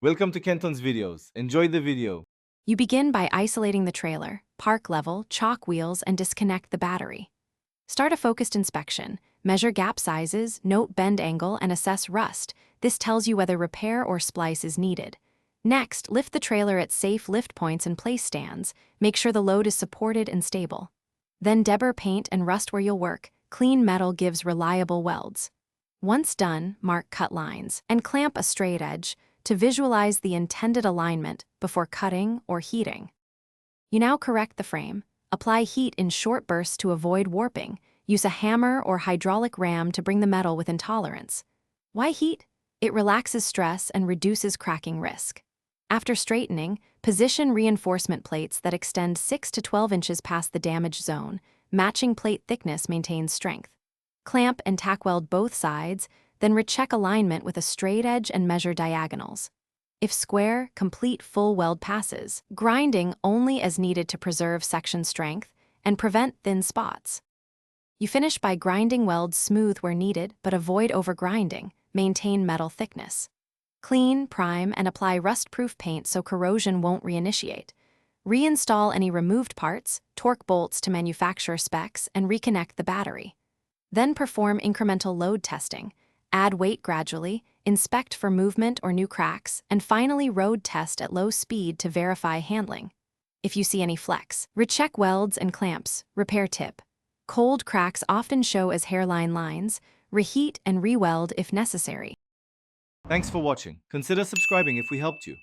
Welcome to Kenton's videos. Enjoy the video. You begin by isolating the trailer, park level, chalk wheels, and disconnect the battery. Start a focused inspection. Measure gap sizes, note bend angle, and assess rust. This tells you whether repair or splice is needed. Next, lift the trailer at safe lift points and place stands. Make sure the load is supported and stable. Then debur paint and rust where you'll work. Clean metal gives reliable welds. Once done, mark cut lines and clamp a straight edge to visualize the intended alignment before cutting or heating. You now correct the frame. Apply heat in short bursts to avoid warping. Use a hammer or hydraulic ram to bring the metal within tolerance. Why heat? It relaxes stress and reduces cracking risk. After straightening, position reinforcement plates that extend 6 to 12 inches past the damage zone. Matching plate thickness maintains strength. Clamp and tack weld both sides, then recheck alignment with a straight edge and measure diagonals. If square, complete full weld passes, grinding only as needed to preserve section strength and prevent thin spots. You finish by grinding welds smooth where needed, but avoid overgrinding. Maintain metal thickness. Clean, prime, and apply rust-proof paint so corrosion won't reinitiate. Reinstall any removed parts, torque bolts to manufacturer specs, and reconnect the battery. Then perform incremental load testing. Add weight gradually, inspect for movement or new cracks, and finally road test at low speed to verify handling. If you see any flex, recheck welds and clamps. Repair tip: cold cracks often show as hairline lines. Reheat and re-weld if necessary. Thanks for watching. Consider subscribing if we helped you.